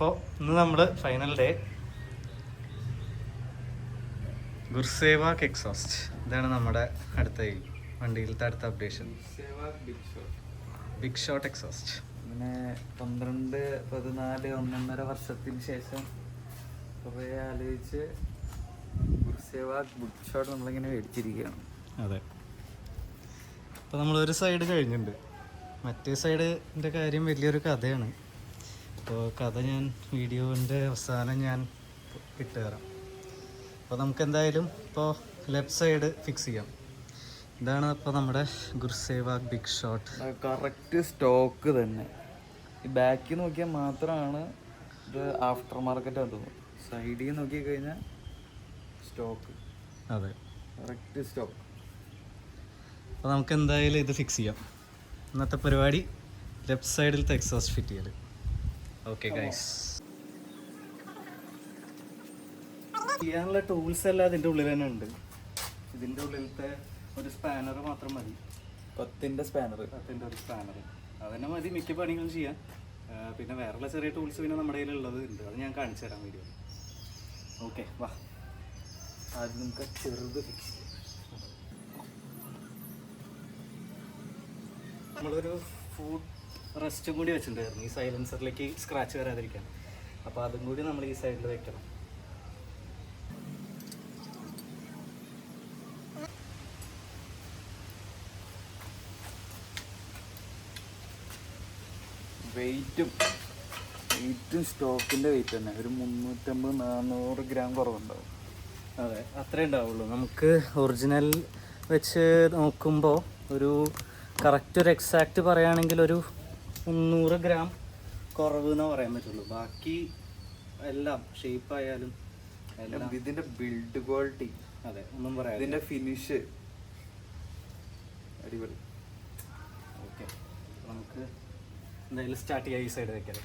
അപ്പോൾ ഇന്ന് നമ്മൾ ഫൈനൽ ഡേ. ഗുർസേവാഗ് എക്സോസ്റ്റ്, ഇതാണ് നമ്മുടെ അടുത്ത വണ്ടിയിലത്തെ അടുത്ത അപ്ഡേഷൻ. Big shot exhaust. അങ്ങനെ 12-14 വർഷത്തിന് ശേഷം കുറേ ആലോചിച്ച് ഗുർസേവാഗ് ബിഗ് ഷോട്ട് നമ്മളിങ്ങനെ മേടിച്ചിരിക്കുകയാണ്. അതെ, അപ്പോൾ നമ്മളൊരു സൈഡ് കഴിഞ്ഞിട്ടുണ്ട്. മറ്റേ സൈഡിൻ്റെ കാര്യം വലിയൊരു കഥയാണ്. അപ്പോൾ കഥ ഞാൻ വീഡിയോൻ്റെ അവസാനം ഞാൻ ഇട്ടുതരാം. അപ്പോൾ നമുക്ക് എന്തായാലും ഇപ്പോൾ ലെഫ്റ്റ് സൈഡ് ഫിക്സ് ചെയ്യാം. ഇതാണ് അപ്പോൾ നമ്മുടെ ഗുർസേവാഗ് ബിഗ് ഷോട്ട്. കറക്റ്റ് സ്റ്റോക്ക് തന്നെ. ഈ ബാക്കിൽ നോക്കിയാൽ മാത്രമാണ് ഇത് ആഫ്റ്റർ മാർക്കറ്റ് തോന്നുന്നു. സൈഡിൽ നോക്കി കഴിഞ്ഞാൽ സ്റ്റോക്ക്. അതെ, കറക്റ്റ് സ്റ്റോക്ക്. അപ്പോൾ നമുക്ക് എന്തായാലും ഇത് ഫിക്സ് ചെയ്യാം. ഇന്നത്തെ പരിപാടി ലെഫ്റ്റ് സൈഡിലത്തെ എക്സോസ്റ്റ് ഫിറ്റ് ചെയ്യൽ. ഓക്കെ ഗൈസ്, ചെയ്യാനുള്ള ടൂൾസ് എല്ലാം ഇതിൻ്റെ ഉള്ളിൽ തന്നെ ഉണ്ട്. ഇതിൻ്റെ ഉള്ളിലത്തെ ഒരു സ്പാനർ മാത്രം മതി. 10-ന്റെ സ്പാനർ, 10-ന്റെ ഒരു സ്പാനർ അതന്നെ മതി മിക്ക പണികളും ചെയ്യാൻ. പിന്നെ വേറെയുള്ള ചെറിയ ടൂൾസ് പിന്നെ നമ്മുടെ കയ്യിലുള്ളത് ഉണ്ട്, അത് ഞാൻ കാണിച്ചു തരാം വീഡിയോ. ഓക്കെ, വാ ആദ്യം നമുക്ക് ചെറുത് ഫിക്സ് ചെയ്യാം. നമ്മളൊരു ഫുഡ് റെസ്റ്റും കൂടി വെച്ചിട്ടുണ്ടായിരുന്നു ഈ സൈലൻസറിലേക്ക് സ്ക്രാച്ച് വരാതിരിക്കാൻ. അപ്പോൾ അതും കൂടി നമ്മൾ ഈ സൈഡിൽ വെക്കണം. വെയിറ്റും സ്റ്റോക്കിൻ്റെ വെയിറ്റ് തന്നെ ഒരു 350-400 ഗ്രാം കുറവുണ്ടാവും. അതെ, അത്രേ ഉണ്ടാവുള്ളൂ. നമുക്ക് ഒറിജിനൽ വെച്ച് നോക്കുമ്പോൾ ഒരു കറക്റ്റ് ഒരു എക്സാക്റ്റ് പറയുകയാണെങ്കിൽ ഒരു 300 ഗ്രാം കുറവ് എന്നേ പറയാൻ പറ്റുള്ളൂ. ബാക്കി എല്ലാം ഷേപ്പ് ആയാലും എല്ലാം ഇതിൻ്റെ ബിൽഡ് ക്വാളിറ്റി, അതെ, ഒന്നും പറയാം. ഇതിൻ്റെ ഫിനിഷ് അടിപൊളി. ഓക്കെ, നമുക്ക് എന്തായാലും സ്റ്റാർട്ട് ചെയ്യാം. ഈ സൈഡ് വെക്കാം.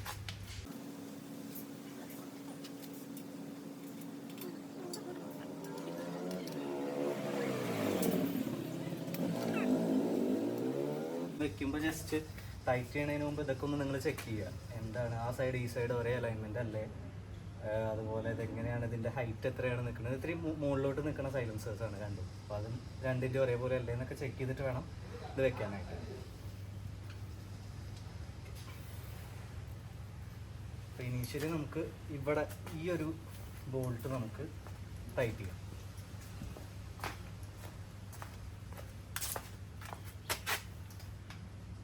വെക്കുമ്പോൾ ജസ്റ്റ് ടൈറ്റ് ചെയ്യണതിന് മുമ്പ് ഇതൊക്കെ ഒന്ന് നിങ്ങൾ ചെക്ക് ചെയ്യുക. എന്താണ് ആ സൈഡ് ഈ സൈഡ് ഒരേ അലൈൻമെൻ്റ് അല്ലേ, അതുപോലെ ഇതെങ്ങനെയാണ്, ഇതിൻ്റെ ഹൈറ്റ് എത്രയാണ് നിൽക്കുന്നത്. ഇത്തിരി മുകളിലോട്ട് നിൽക്കുന്ന സൈലൻസേഴ്സാണ് രണ്ടും. അപ്പോൾ അതും രണ്ടിൻ്റെ ഒരേപോലെ അല്ലേ എന്നൊക്കെ ചെക്ക് ചെയ്തിട്ട് വേണം ഇത് വെക്കാനായിട്ട്. അപ്പോൾ ഇനീഷ്യലി നമുക്ക് ഇവിടെ ഈ ഒരു ബോൾട്ട് നമുക്ക് ടൈറ്റ് ചെയ്യാം.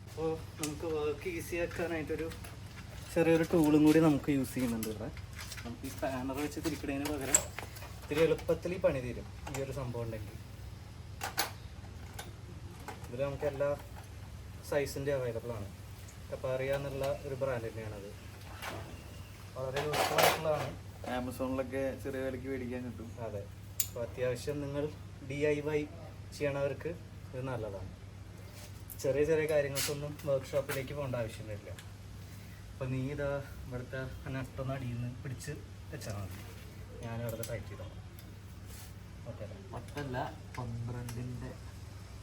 അപ്പോൾ നമുക്ക് വർക്ക് ഈസി ആക്കാനായിട്ടൊരു ചെറിയൊരു ടൂളും കൂടി നമുക്ക് യൂസ് ചെയ്യുന്നുണ്ട് ഇവിടെ. നമുക്ക് ഈ സ്പാനർ വെച്ച് തിരിക്കണതിന് പകരം ഇത്തിരി എളുപ്പത്തിൽ ഈ പണി തീരും ഈ ഒരു സംഭവം ഉണ്ടെങ്കിൽ. ഇതിൽ നമുക്ക് എല്ലാ സൈസിൻ്റെ അവൈലബിൾ ആണ്. കപ്പാറിയ എന്നുള്ള ഒരു ബ്രാൻഡ് തന്നെയാണത്. വളരെ യൂസ്ഫുൾ ആയിട്ടുള്ളതാണ്. ആമസോണിലൊക്കെ ചെറിയ വിലയ്ക്ക് മേടിക്കാൻ കിട്ടും. അതെ, അപ്പോൾ അത്യാവശ്യം നിങ്ങൾ DIY ചെയ്യണവർക്ക് ഇത് നല്ലതാണ്. ചെറിയ ചെറിയ കാര്യങ്ങൾക്കൊന്നും വർക്ക്ഷോപ്പിലേക്ക് പോകേണ്ട ആവശ്യം വരില്ല. അപ്പോൾ നീ ഇതാ ഇവിടുത്തെ നട്ടൊന്ന് അടിയിൽ നിന്ന് പിടിച്ച് വെച്ചാൽ മതി. ഞാൻ ഇവിടുത്തെ ടൈറ്റ് ചെയ്തോ. ഓക്കെ, 12-ന്റെ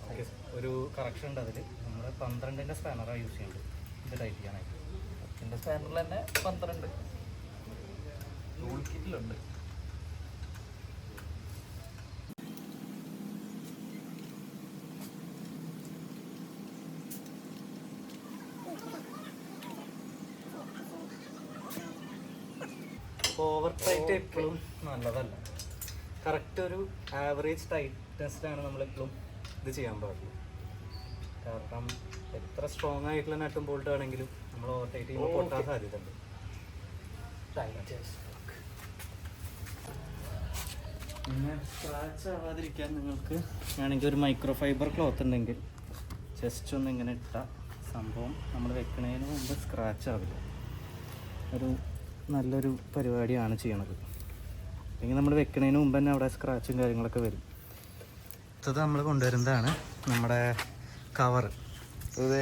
ഓക്കെ. ഒരു കറക്ഷൻ ഉണ്ട് അതിൽ. നമ്മൾ 12-ന്റെ സ്പാനറാണ് യൂസ് ചെയ്യുന്നത് ഇത് ടൈറ്റ് ചെയ്യാനായിട്ട്. 10-ന്റെ സ്പാനറിൽ തന്നെ 12 ടൂൾ കിറ്റിലുണ്ട്. ഓവർ ടൈറ്റ് എപ്പോഴും നല്ലതല്ല. കറക്റ്റ് ഒരു ആവറേജ് ടൈറ്റ്നെസ്സിലാണ് നമ്മളെപ്പോഴും ഇത് ചെയ്യാൻ പാടുള്ളൂ. കാരണം എത്ര സ്ട്രോങ് ആയിട്ടുള്ള നട്ടും ബോൾട്ട് ആണെങ്കിലും നമ്മൾ ഓവർ ടൈറ്റ് ചെയ്യുമ്പോൾ പൊട്ടാൻ സാധ്യത ഉണ്ട്. പിന്നെ സ്ക്രാച്ച് ആവാതിരിക്കാൻ നിങ്ങൾക്ക് ആണെങ്കിൽ ഒരു മൈക്രോ ഫൈബർ ക്ലോത്ത് ഉണ്ടെങ്കിൽ ജസ്റ്റ് ഒന്ന് ഇങ്ങനെ ഇട്ട സംഭവം നമ്മൾ വെക്കുന്നതിന് മുമ്പ് സ്ക്രാച്ച് ആവില്ല. ഒരു നല്ലൊരു പരിപാടിയാണ് ചെയ്യണത്. അല്ലെങ്കിൽ നമ്മൾ വെക്കുന്നതിന് മുമ്പ് തന്നെ അവിടെ സ്ക്രാച്ചും കാര്യങ്ങളൊക്കെ വരും. അടുത്തത് നമ്മൾ കൊണ്ടുവരുന്നതാണ് നമ്മുടെ കവർ. അത്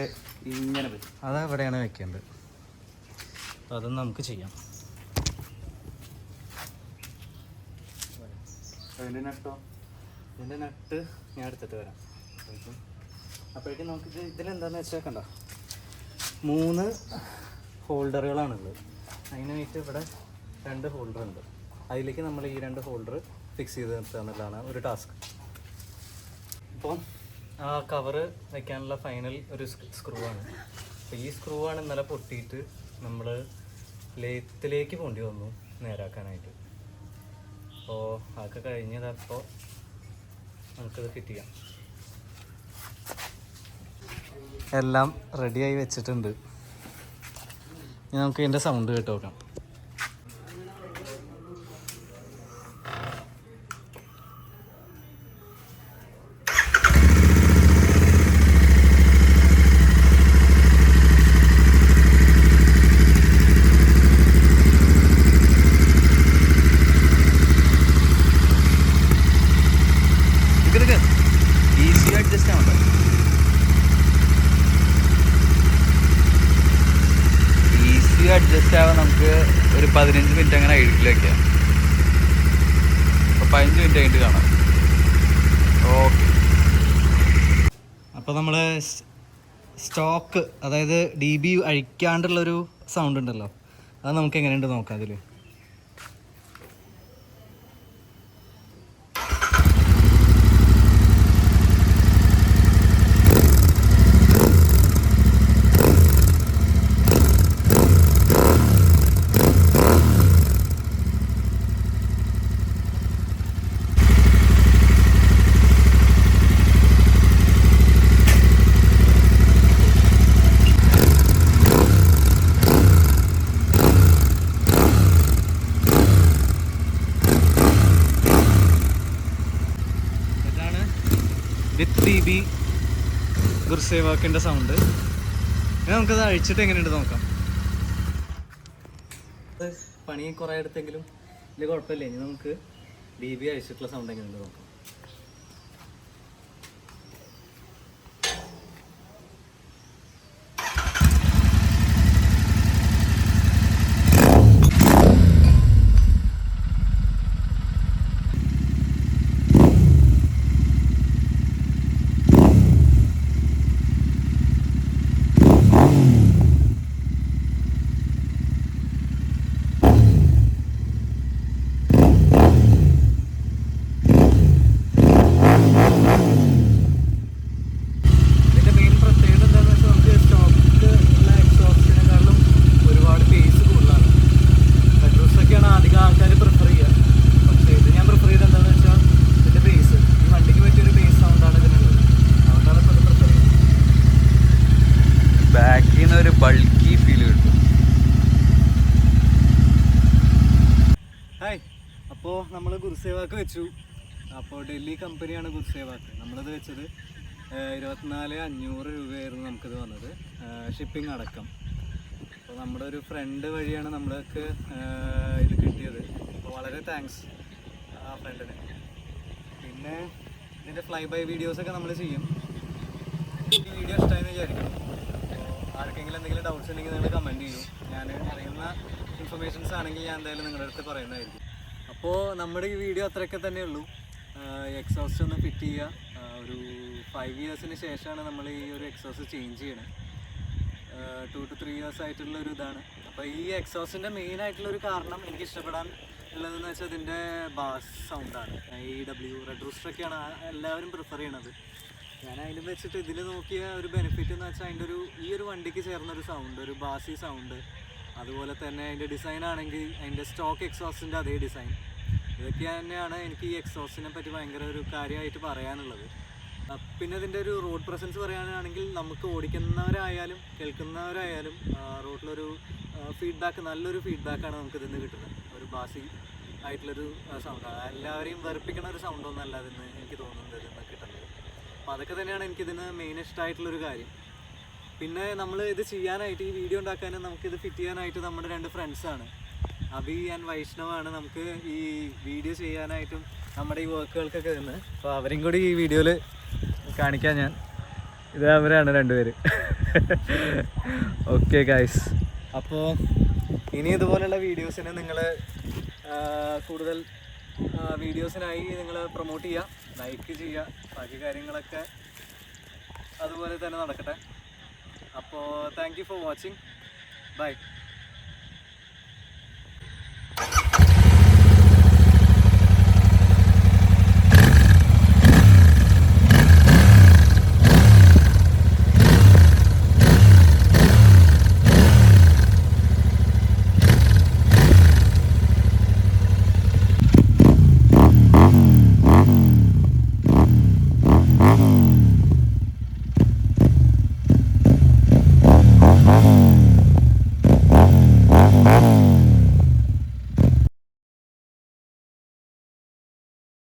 ഇങ്ങനെ വരും. അത് എവിടെയാണ് വെക്കേണ്ടത്, അപ്പോൾ അതും നമുക്ക് ചെയ്യാം. അതിൻ്റെ നട്ടോ, ഇതിൻ്റെ നട്ട് ഞാൻ എടുത്തിട്ട് വരാം. അപ്പോഴേക്കും നമുക്കിത് ഇതിലെന്താണെന്ന് വെച്ചാൽ കണ്ടോ 3 ഹോൾഡറുകളാണുള്ളത്. അതിനായിട്ട് ഇവിടെ 2 ഹോൾഡർ ഉണ്ട്. അതിലേക്ക് നമ്മൾ ഈ 2 ഹോൾഡർ ഫിക്സ് ചെയ്ത് നിർത്തുക എന്നുള്ളതാണ് ഒരു ടാസ്ക്. അപ്പോൾ ആ കവറ് വയ്ക്കാനുള്ള ഫൈനൽ ഒരു സ്ക്രൂ ആണ്. അപ്പോൾ ഈ സ്ക്രൂ ആണ് ഇന്നലെ പൊട്ടിയിട്ട് നമ്മൾ ലേത്തിലേക്ക് പോണ്ടി വന്നു നേരാക്കാനായിട്ട്. അപ്പോൾ അതൊക്കെ കഴിഞ്ഞതപ്പോൾ നമുക്കിത് ഫിറ്റ് ചെയ്യാം. എല്ലാം റെഡിയായി വെച്ചിട്ടുണ്ട്. ഇനി നമുക്ക് ഇതിൻ്റെ സൗണ്ട് കേട്ട് നോക്കാം. ഈസി അഡ്ജസ്റ്റ് ആവണ്ട. ഈസി അഡ്ജസ്റ്റ് ആവാൻ നമുക്ക് ഒരു 15 മിനിറ്റ് അങ്ങനെ ഐഡിൽ വയ്ക്കാം. അപ്പോൾ 15 മിനിറ്റ് കഴിഞ്ഞിട്ട് കാണാം. ഓക്കെ. അപ്പോൾ നമ്മൾ സ്റ്റോക്ക്, അതായത് DB അഴിക്കാണ്ടുള്ളൊരു സൗണ്ട് ഉണ്ടല്ലോ, അത് നമുക്ക് എങ്ങനെയുണ്ട് നോക്കാം. അതിൽ വിത്ത് DB ഗുർസേവാക്കിൻ്റെ സൗണ്ട്. നമുക്കത് അഴിച്ചിട്ട് എങ്ങനെയുണ്ട് നോക്കാം. പണി കുറേ എടുത്തെങ്കിലും ഇതിൽ കുഴപ്പമില്ല. ഇനി നമുക്ക് DB അഴിച്ചിട്ടുള്ള സൗണ്ട് എങ്ങനെയുണ്ട് നോക്കാം. ഒരു ബൾക്കി ഫീൽ കിട്ടും. ഹായ്, അപ്പോൾ നമ്മൾ ഗുർസേവാക്ക് വെച്ചു. അപ്പോൾ ഡൽഹി കമ്പനിയാണ് ഗുർസേവാക്ക്. നമ്മളത് വെച്ചത് 24,500 രൂപയായിരുന്നു നമുക്കിത് വന്നത്, ഷിപ്പിംഗ് അടക്കം. അപ്പോൾ നമ്മുടെ ഒരു ഫ്രണ്ട് വഴിയാണ് നമ്മൾക്ക് ഇത് കിട്ടിയത്. അപ്പോൾ വളരെ താങ്ക്സ് ആ ഫ്രണ്ടിന്. പിന്നെ ഇതിൻ്റെ ഫ്ലൈ ബൈ വീഡിയോസൊക്കെ നമ്മൾ ചെയ്യും. ഈ വീഡിയോ ഇഷ്ടമായെന്ന് വിചാരിക്കണം. ആർക്കെങ്കിലും എന്തെങ്കിലും ഡൗട്ട്സ് ഉണ്ടെങ്കിൽ നിങ്ങൾ കമൻറ്റ് ചെയ്യും. ഞാൻ അറിയുന്ന ഇൻഫർമേഷൻസ് ആണെങ്കിൽ ഞാൻ എന്തായാലും നിങ്ങളുടെ അടുത്ത് പറയുന്നതായിരിക്കും. അപ്പോൾ നമ്മുടെ ഈ വീഡിയോ അത്രയൊക്കെ തന്നെ ഉള്ളൂ. എക്സോസ്റ്റ് ഒന്ന് ഫിറ്റ് ചെയ്യുക. ഒരു 5 ഇയേഴ്സിന് ശേഷമാണ് നമ്മൾ ഈ ഒരു എക്സോസ്റ്റ് ചേഞ്ച് ചെയ്യണത്. 2 to 3 ഇയേഴ്സ് ആയിട്ടുള്ള ഒരു ഇതാണ്. അപ്പോൾ ഈ എക്സോസ്റ്റിൻ്റെ മെയിൻ ആയിട്ടുള്ളൊരു കാരണം എനിക്ക് ഇഷ്ടപ്പെടാൻ ഉള്ളതെന്ന് വെച്ചാൽ ഇതിൻ്റെ ബാസ് സൗണ്ടാണ്. AEW റെഡ് റൂസ്റ്ററൊക്കെയാണ് എല്ലാവരും പ്രിഫർ ചെയ്യണത്. ഞാൻ അതിൽ വെച്ചിട്ട് ഇതിൽ നോക്കിയ ഒരു ബെനിഫിറ്റ് എന്ന് വെച്ചാൽ അതിൻ്റെ ഈ ഒരു വണ്ടിക്ക് ചേർന്നൊരു സൗണ്ട്, ഒരു ബാസി സൗണ്ട്. അതുപോലെ തന്നെ അതിൻ്റെ ഡിസൈൻ ആണെങ്കിൽ അതിൻ്റെ സ്റ്റോക്ക് എക്സോസ്റ്റിൻ്റെ അതേ ഡിസൈൻ. ഇതൊക്കെ തന്നെയാണ് എനിക്ക് ഈ എക്സോസ്റ്റിനെ പറ്റി ഭയങ്കര ഒരു കാര്യമായിട്ട് പറയാനുള്ളത്. പിന്നെ ഇതിൻ്റെ ഒരു റോഡ് പ്രസൻസ് പറയാനാണെങ്കിൽ നമുക്ക് ഓടിക്കുന്നവരായാലും കേൾക്കുന്നവരായാലും റോഡിലൊരു ഫീഡ്ബാക്ക്, നല്ലൊരു ഫീഡ്ബാക്കാണ് നമുക്ക് ഇതിൽ നിന്ന് കിട്ടുന്നത്. ഒരു ബാസി ആയിട്ടുള്ളൊരു സൗണ്ടാണ്. എല്ലാവരെയും വെറുപ്പിക്കണ ഒരു സൗണ്ടൊന്നുമല്ല അതിന് എനിക്ക് തോന്നുന്നത് ഇതിൽ നിന്ന് കിട്ടുന്നത്. അപ്പോൾ അതൊക്കെ തന്നെയാണ് എനിക്കിതിന് മെയിൻ ഇഷ്ടമായിട്ടുള്ളൊരു കാര്യം. പിന്നെ നമ്മൾ ഇത് ചെയ്യാനായിട്ട്, ഈ വീഡിയോ ഉണ്ടാക്കാനും നമുക്കിത് ഫിറ്റ് ചെയ്യാനായിട്ട് നമ്മുടെ 2 ഫ്രണ്ട്സാണ്, അഭി ആൻഡ് വൈഷ്ണവാണ് നമുക്ക് ഈ വീഡിയോ ചെയ്യാനായിട്ടും നമ്മുടെ ഈ വർക്കുകൾക്കൊക്കെ നിന്ന്. അപ്പോൾ അവരെയും കൂടി ഈ വീഡിയോയിൽ കാണിക്കാൻ ഞാൻ. ഇത് അവരാണ് 2 പേര്. ഓക്കെ ഗൈസ്, അപ്പോൾ ഇനി ഇതുപോലെയുള്ള വീഡിയോസിന് നിങ്ങൾ കൂടുതൽ വീഡിയോസിനായി നിങ്ങൾ പ്രൊമോട്ട് ചെയ്യുക, ലൈക്ക് ചെയ്യുക, ബാക്കി കാര്യങ്ങളൊക്കെ അതുപോലെ തന്നെ നടക്കട്ടെ. അപ്പോൾ thank you for watching. By.